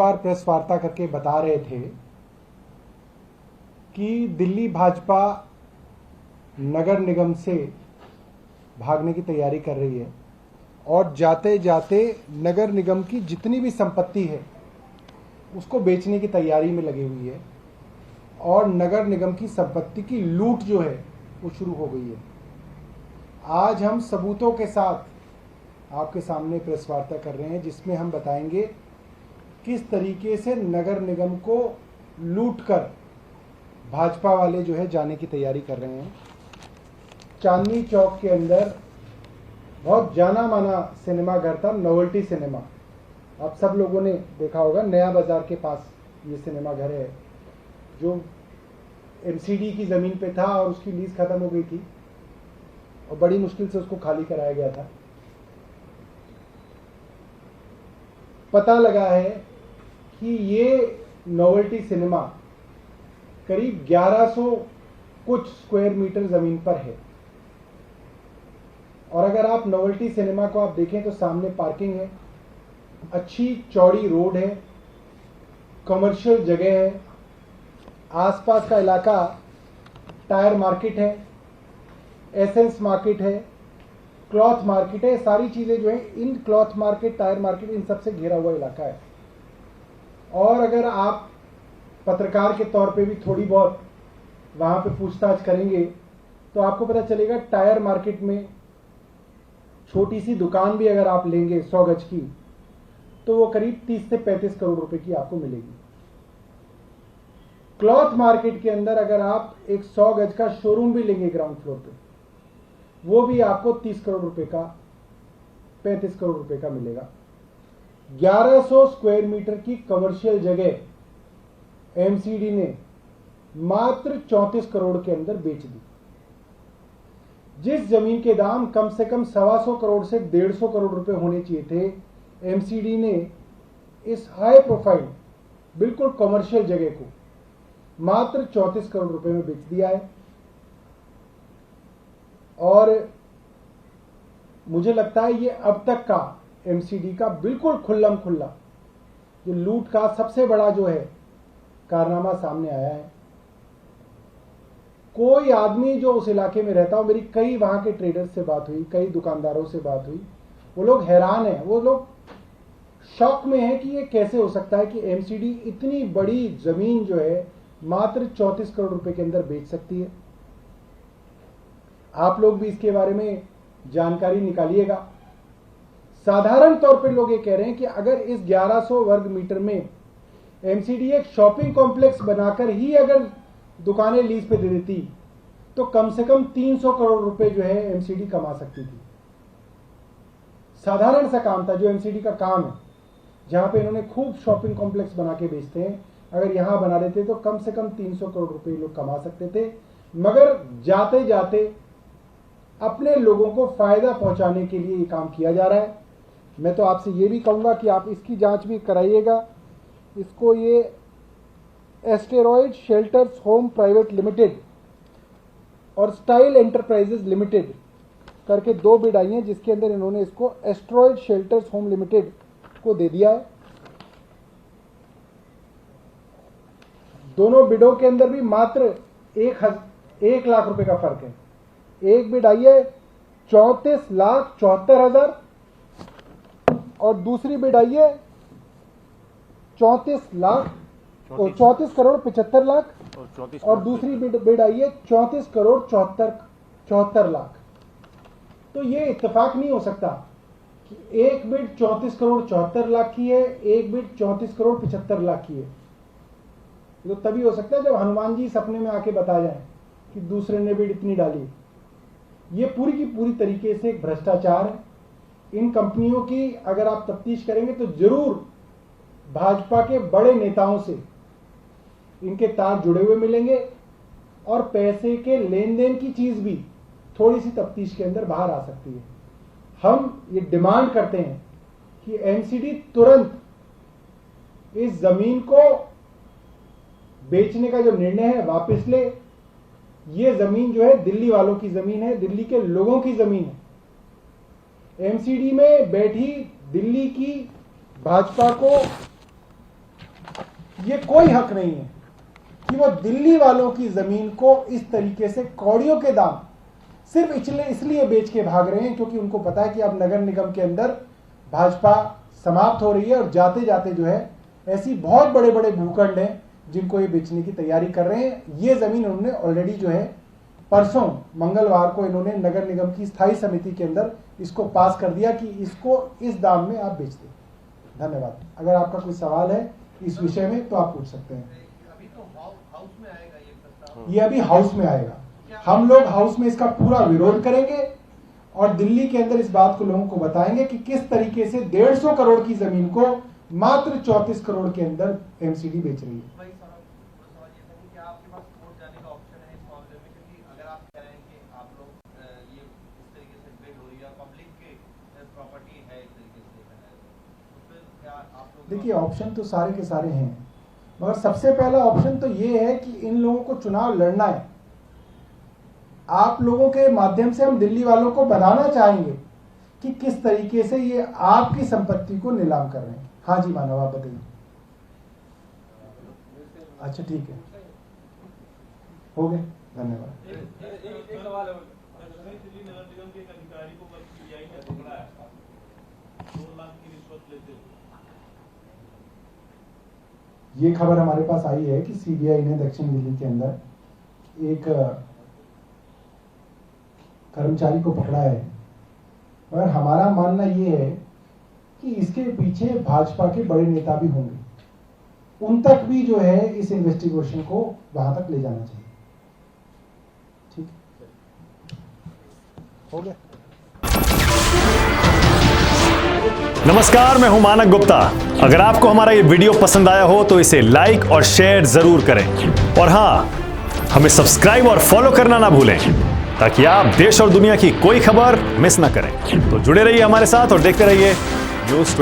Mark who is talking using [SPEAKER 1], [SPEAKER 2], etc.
[SPEAKER 1] बार press वार्ता करके बता रहे थे कि दिल्ली भाजपा नगर निगम से भागने की तैयारी कर रही है और जाते जाते नगर निगम की जितनी भी संपत्ति है उसको बेचने की तैयारी में लगी हुई है और नगर निगम की संपत्ति की लूट जो है वो शुरू हो गई है। आज हम सबूतों के साथ आपके सामने प्रेस वार्ता कर रहे हैं जिसमें हम बताएंगे किस तरीके से नगर निगम को लूटकर भाजपा वाले जो है जाने की तैयारी कर रहे हैं। चांदनी चौक के अंदर बहुत जाना माना सिनेमा घर था, नोवेल्टी सिनेमा। आप सब लोगों ने देखा होगा, नया बाजार के पास ये सिनेमा घर है जो एमसीडी की ज़मीन पे था और उसकी लीज खत्म हो गई थी और बड़ी मुश्किल से उसको खाली कराया गया था। पता लगा है कि ये नोवेल्टी सिनेमा करीब 1100 कुछ स्क्वायर मीटर ज़मीन पर है और अगर आप नोवेल्टी सिनेमा को आप देखें तो सामने पार्किंग है, अच्छी चौड़ी रोड है, कमर्शियल जगह है, आसपास का इलाका टायर मार्केट है, एसेंस मार्केट है, क्लॉथ मार्केट है। सारी चीज़ें जो है इन क्लॉथ मार्केट, टायर मार्केट, इन सबसे घिरा हुआ इलाका है। और अगर आप पत्रकार के तौर पे भी थोड़ी बहुत वहाँ पे पूछताछ करेंगे तो आपको पता चलेगा टायर मार्केट में छोटी सी दुकान भी अगर आप लेंगे 100 गज की तो वो करीब 30 से 35 करोड़ रुपए की आपको मिलेगी। क्लॉथ मार्केट के अंदर अगर आप एक 100 गज का शोरूम भी लेंगे ग्राउंड फ्लोर पे, वो भी आपको 30 करोड़ रुपए का, 35 करोड़ रुपए का मिलेगा। 1100 स्क्वायर मीटर की कमर्शियल जगह एमसीडी ने मात्र 34 करोड़ के अंदर बेच दी। जिस जमीन के दाम कम से कम 125 करोड़ से 150 करोड़ रुपए होने चाहिए थे, एमसीडी ने इस हाई प्रोफाइल बिल्कुल कमर्शियल जगह को मात्र 34 करोड़ रुपए में बेच दिया है। और मुझे लगता है ये अब तक का एमसीडी का बिल्कुल खुल्लम खुल्ला जो लूट का सबसे बड़ा जो है कारनामा सामने आया है। कोई आदमी जो उस इलाके में रहता हो, मेरी कई वहां के ट्रेडर्स से बात हुई, कई दुकानदारों से बात हुई, वो लोग हैरान हैं, वो लोग शॉक में हैं कि ये कैसे हो सकता है कि एमसीडी इतनी बड़ी जमीन जो है मात्र 34 करोड़ रुपए के अंदर बेच सकती है। आप लोग भी इसके बारे में जानकारी निकालिएगा। साधारण तौर पे लोग ये कह रहे हैं कि अगर इस 1100 वर्ग मीटर में एमसीडी एक शॉपिंग कॉम्प्लेक्स बनाकर ही अगर दुकानें लीज पे दे देती तो कम से कम 300 करोड़ रुपए जो है एमसीडी कमा सकती थी। साधारण सा काम था जो एमसीडी का काम है, जहां पे इन्होंने खूब शॉपिंग कॉम्प्लेक्स बना के बेचते हैं। अगर यहां बना देते तो कम से कम 300 करोड़ रुपए लोग कमा सकते थे। मगर जाते जाते अपने लोगों को फायदा पहुंचाने के लिए ये काम किया जा रहा है। मैं तो आपसे ये भी कहूंगा कि आप इसकी जांच भी कराइएगा। इसको ये asteroid shelters home private limited और स्टाइल एंटरप्राइजेज लिमिटेड करके 2 बिड आई हैं, जिसके अंदर इन्होंने इसको एस्टेरॉयड शेल्टर्स होम लिमिटेड को दे दिया है। दोनों बिडों के अंदर भी मात्र 1 लाख रुपए का फर्क है। एक बिड आई है 34,74,000 और दूसरी बिड आई है 34 करोड़ 75 लाख और दूसरी बिड आई है 34 करोड़ 74 लाख। तो ये इत्तेफाक नहीं हो सकता कि एक बिड 34 करोड़ 74 लाख की है, एक बिड 34 करोड़ 75 लाख की है। तो तभी हो सकता है जब हनुमान जी सपने में आके बता जाए कि दूसरे ने बिड इतनी डाली। ये पूरी की पूरी तरीके से एक भ्रष्टाचार है। इन कंपनियों की अगर आप तफ्तीश करेंगे तो जरूर भाजपा के बड़े नेताओं से इनके तार जुड़े हुए मिलेंगे और पैसे के लेन देन की चीज भी थोड़ी सी तफ्तीश के अंदर बाहर आ सकती है। हम ये डिमांड करते हैं कि एमसीडी तुरंत इस जमीन को बेचने का जो निर्णय है वापस ले। ये जमीन जो है दिल्ली वालों की जमीन है, दिल्ली के लोगों की जमीन है। एमसीडी में बैठी दिल्ली की भाजपा को ये कोई हक नहीं है कि वो दिल्ली वालों की जमीन को इस तरीके से कौड़ियों के दाम सिर्फ इसलिए बेच के भाग रहे हैं क्योंकि उनको पता है कि अब नगर निगम के अंदर भाजपा समाप्त हो रही है और जाते जाते जो है ऐसी बहुत बड़े बड़े भूखंड हैं जिनको ये बेचने की तैयारी कर रहे हैं। ये जमीन उन्होंने ऑलरेडी जो है परसों मंगलवार को इन्होंने नगर निगम की स्थायी समिति के अंदर इसको पास कर दिया कि इसको इस दाम में आप बेच दें। धन्यवाद। अगर आपका कोई सवाल है इस विषय में तो आप पूछ सकते हैं।
[SPEAKER 2] अभी तो हाउस में आएगा ये प्रस्ताव?
[SPEAKER 1] ये अभी हाउस में आएगा। हम लोग हाउस में इसका पूरा विरोध करेंगे और दिल्ली के अंदर इस बात को लोगों को बताएंगे कि किस तरीके से 150 करोड़ की जमीन को मात्र 34 करोड़ के अंदर एमसीडी बेच रही है। देखिए ऑप्शन तो सारे के सारे हैं, मगर सबसे पहला ऑप्शन तो ये है कि इन लोगों को चुनाव लड़ना है। आप लोगों के माध्यम से हम दिल्ली वालों को बताना चाहेंगे कि किस तरीके से ये आपकी संपत्ति को नीलाम कर रहे हैं। हाँ जी मानव, आप बताइए। अच्छा ठीक है, हो गए, धन्यवाद।
[SPEAKER 3] एक सवाल है, दिल्ली नगर निगम के एक अधिकारी को कल सीबीआई ने पकड़ा है, 2 लाख की रिश्वत लेते हुए।
[SPEAKER 1] ये खबर हमारे पास आई है कि सीबीआई ने दक्षिण दिल्ली के अंदर एक कर्मचारी को पकड़ा है, मगर हमारा मानना ये है कि इसके पीछे भाजपा के बड़े नेता भी होंगे, उन तक भी जो है इस इन्वेस्टिगेशन को वहां तक ले जाना चाहिए। ठीक हो गया।
[SPEAKER 4] नमस्कार, मैं हूं मानक गुप्ता। अगर आपको हमारा ये वीडियो पसंद आया हो तो इसे लाइक और शेयर जरूर करें, और हां, हमें सब्सक्राइब और फॉलो करना ना भूलें ताकि आप देश और दुनिया की कोई खबर मिस ना करें। तो जुड़े रहिए हमारे साथ और देखते रहिए न्यूज़ 24।